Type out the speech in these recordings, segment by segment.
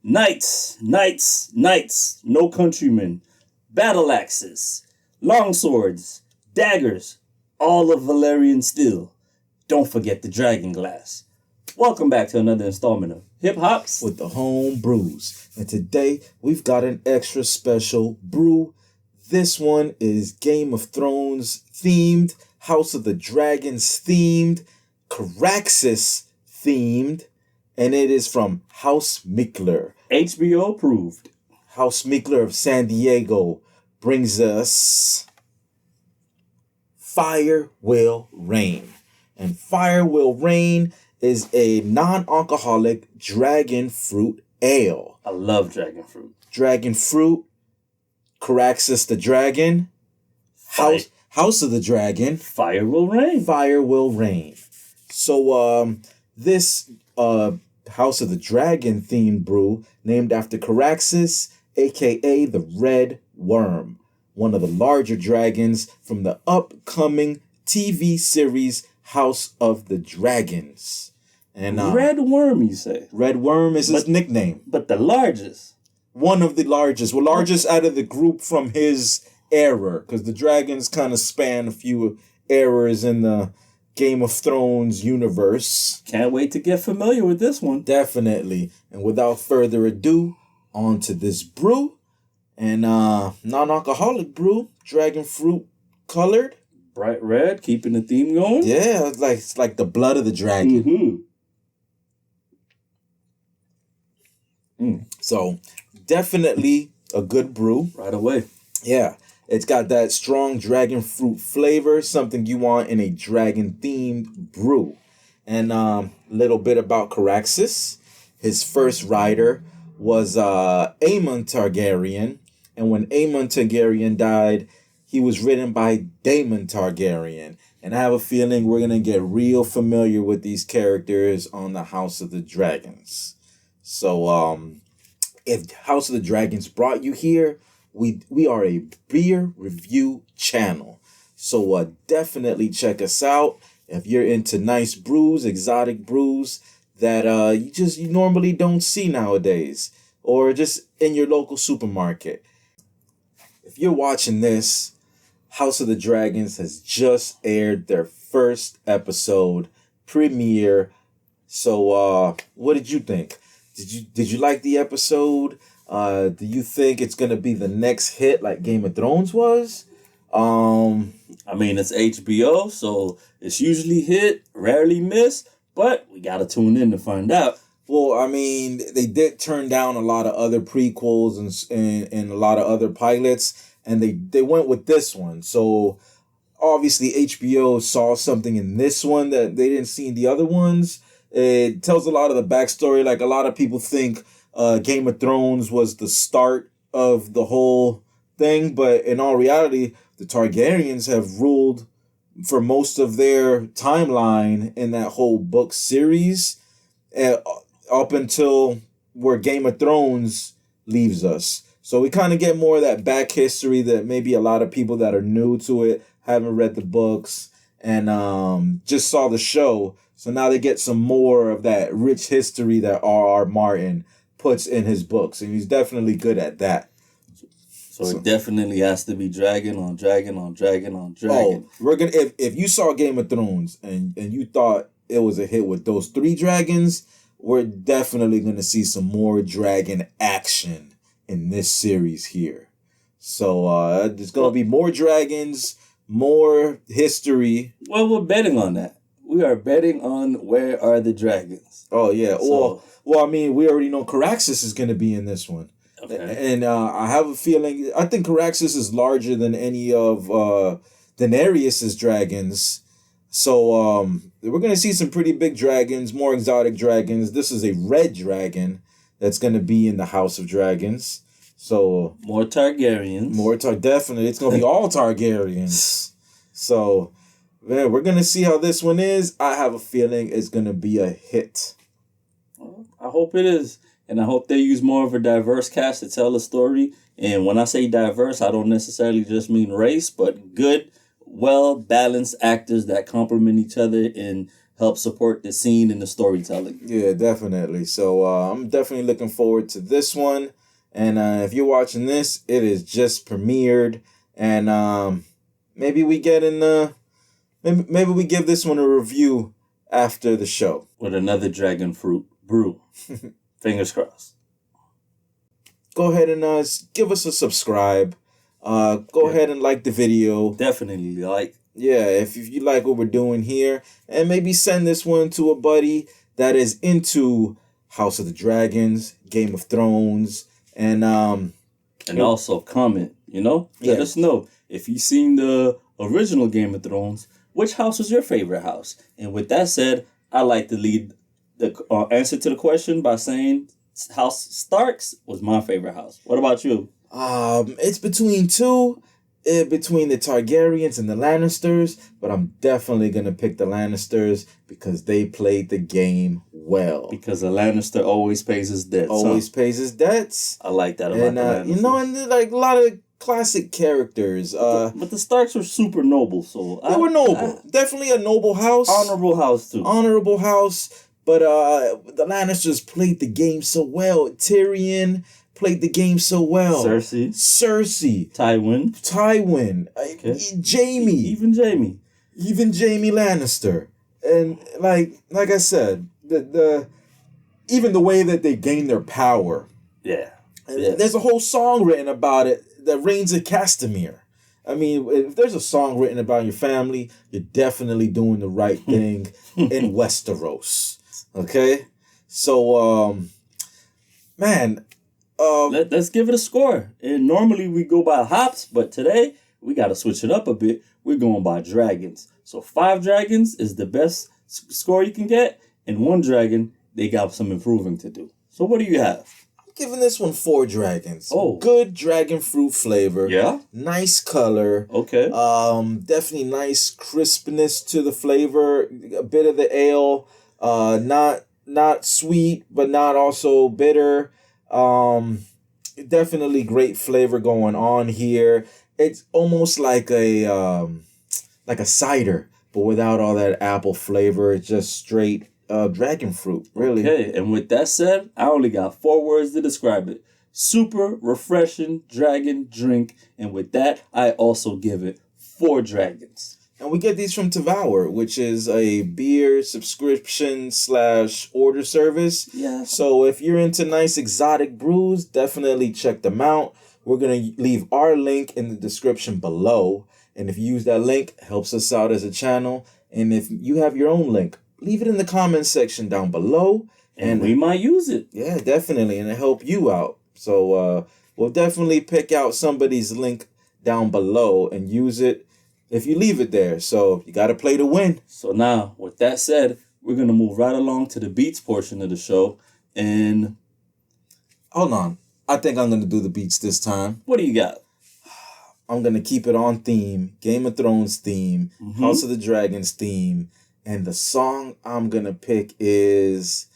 Knights, no countrymen, battle axes, long swords, daggers, all of Valerian steel. Don't forget the dragon glass. Welcome back to another installment of Hip Hops with the Home Brews. And today we've got an extra special brew. This one is Game of Thrones themed, House of the Dragons themed, Caraxes themed, and it is from House Mikkeller. HBO approved. House Mikkeller of San Diego brings us Fire Will Rain. And Fire Will Rain is a non-alcoholic dragon fruit ale. I love dragon fruit. Dragon fruit, Caraxes the dragon, House of the Dragon. Fire will rain. Fire will rain. So this House of the Dragon themed brew named after Caraxes, aka the Red Worm, one of the larger dragons from the upcoming TV series House of the Dragons. And Red Worm, you say? Red Worm is his nickname. But the largest. One of the largest. Well, largest out of the group from his era, because the dragons kind of span a few eras in the Game of Thrones universe. Can't wait to get familiar with this one. Definitely. And without further ado, on to this brew. And non-alcoholic brew, dragon fruit colored. Bright red, keeping the theme going. Yeah, it's like the blood of the dragon. Mm-hmm. So definitely a good brew. Right away. Yeah. It's got that strong dragon fruit flavor, something you want in a dragon-themed brew. And a little bit about Caraxes. His first rider was Aemon Targaryen. And when Aemon Targaryen died, he was ridden by Daemon Targaryen. And I have a feeling we're going to get real familiar with these characters on the House of the Dragons. So if House of the Dragons brought you here, we are a beer review channel. So definitely check us out if you're into nice brews, exotic brews that you normally don't see nowadays, or just in your local supermarket. If you're watching this, House of the Dragons has just aired their first episode premiere. So what did you think? Did you like the episode? Do you think it's gonna be the next hit like Game of Thrones was? I mean, it's HBO, so it's usually hit, rarely miss, but we gotta tune in to find out. Well, I mean, they did turn down a lot of other prequels and a lot of other pilots, and they went with this one. So obviously HBO saw something in this one that they didn't see in the other ones. It tells a lot of the backstory. Like, a lot of people think Game of Thrones was the start of the whole thing, but in all reality, the Targaryens have ruled for most of their timeline in that whole book series, up until where Game of Thrones leaves us. So we kind of get more of that back history that maybe a lot of people that are new to it haven't read the books and just saw the show. So now they get some more of that rich history that R.R. Martin puts in his books, and he's definitely good at that. So it definitely has to be dragon on dragon on dragon on dragon. Oh, we're gonna if you saw Game of Thrones and you thought it was a hit with those 3 dragons, we're definitely gonna see some more dragon action in this series here. So there's gonna be more dragons, more history. Well, we're betting on that. We are betting on Where Are the Dragons. Oh yeah. Well, I mean, we already know Caraxes is gonna be in this one. Okay. And I have a feeling, I think Caraxes is larger than any of Daenerys' dragons. So we're going to see some pretty big dragons, more exotic dragons. This is a red dragon that's going to be in the House of Dragons. So more Targaryens. Definitely. It's going to be all Targaryens. So man, we're going to see how this one is. I have a feeling it's going to be a hit. Well, I hope it is. And I hope they use more of a diverse cast to tell the story. And when I say diverse, I don't necessarily just mean race, but good, well-balanced actors that complement each other in help support the scene and the storytelling. Yeah, definitely. So I'm definitely looking forward to this one. And if you're watching this, it is just premiered. And maybe we get in maybe we give this one a review after the show. With another dragon fruit brew. Fingers crossed. Go ahead and give us a subscribe. Go ahead and like the video. Definitely like. Yeah, if you like what we're doing here. And maybe send this one to a buddy that is into House of the Dragons, Game of Thrones, and also comment, let us know if you've seen the original Game of Thrones, which house was your favorite house? And with that said, I like to lead the answer to the question by saying House Starks was my favorite house. What about you? It's between two. Between the Targaryens and the Lannisters, but I'm definitely going to pick the Lannisters because they played the game well. Because a Lannister always pays his debts. Pays his debts. I like that about the Lannisters. And like a lot of classic characters. But the Starks were super noble, so... They were noble. Definitely a noble house. Honorable house, too. Honorable house. But the Lannisters played the game so well. Tyrion played the game so well. Cersei. Tywin. Okay. Jaime. Even Jaime Lannister. And like I said, the even the way that they gained their power. Yeah. There's a whole song written about it, the Reigns of Castamere. I mean, if there's a song written about your family, you're definitely doing the right thing in Westeros. Okay? So, man... let's give it a score. And normally we go by hops, but today we got to switch it up a bit. We're going by dragons. So 5 dragons is the best score you can get, and 1 dragon, they got some improving to do. So what do you have? I'm giving this one 4 dragons. Oh. Good dragon fruit flavor. Yeah? Nice color. Okay. Definitely nice crispness to the flavor. A bit of the ale. Not sweet, but not also bitter. Definitely great flavor going on here. It's almost like a cider, but without all that apple flavor. It's just straight dragon fruit, really. Okay, and with that said, I only got 4 words to describe it. Super refreshing dragon drink, and with that, I also give it 4 dragons. And we get these from Tavour, which is a beer subscription / order service. Yeah. So if you're into nice exotic brews, definitely check them out. We're going to leave our link in the description below. And if you use that link, it helps us out as a channel. And if you have your own link, leave it in the comments section down below. And we might use it. Yeah, definitely. And it'll help you out. So we'll definitely pick out somebody's link down below and use it if you leave it there. So you got to play to win. So now, with that said, we're going to move right along to the beats portion of the show. And hold on. I think I'm going to do the beats this time. What do you got? I'm going to keep it on theme. Game of Thrones theme. Mm-hmm. House of the Dragons theme. And the song I'm going to pick is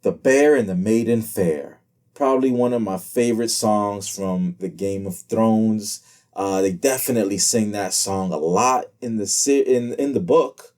The Bear and the Maiden Fair. Probably one of my favorite songs from the Game of Thrones. They definitely sing that song a lot in the book.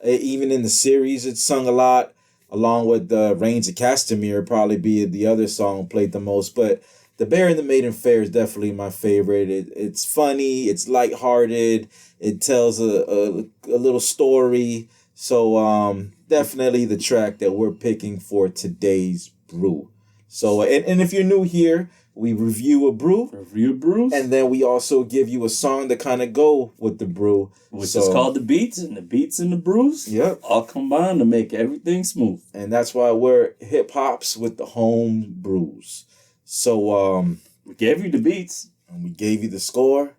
Even in the series, it's sung a lot. Along with the Reigns of Castamere, probably be the other song played the most. But The Bear and the Maiden Fair is definitely my favorite. It's funny. It's lighthearted. It tells a little story. So definitely the track that we're picking for today's brew. So and if you're new here, we review a brew. Review brews. And then we also give you a song to kind of go with the brew. Which is called the beats. And the beats and the brews. Yep. All combined to make everything smooth. And that's why we're hip hops with the home brews. So we gave you the beats. And we gave you the score.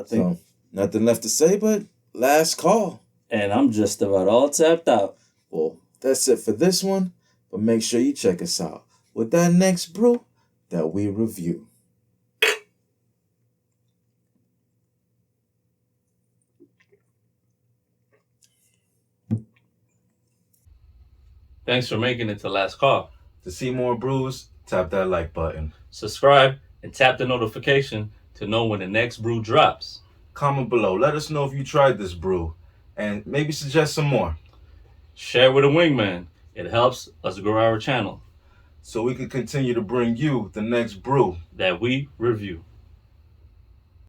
So nothing left to say but last call. And I'm just about all tapped out. Well, that's it for this one. But make sure you check us out with that next brew that we review. Thanks for making it to last call. To see more brews, tap that like button. Subscribe and tap the notification to know when the next brew drops. Comment below. Let us know if you tried this brew and maybe suggest some more. Share with a wingman. It helps us grow our channel so we can continue to bring you the next brew that we review.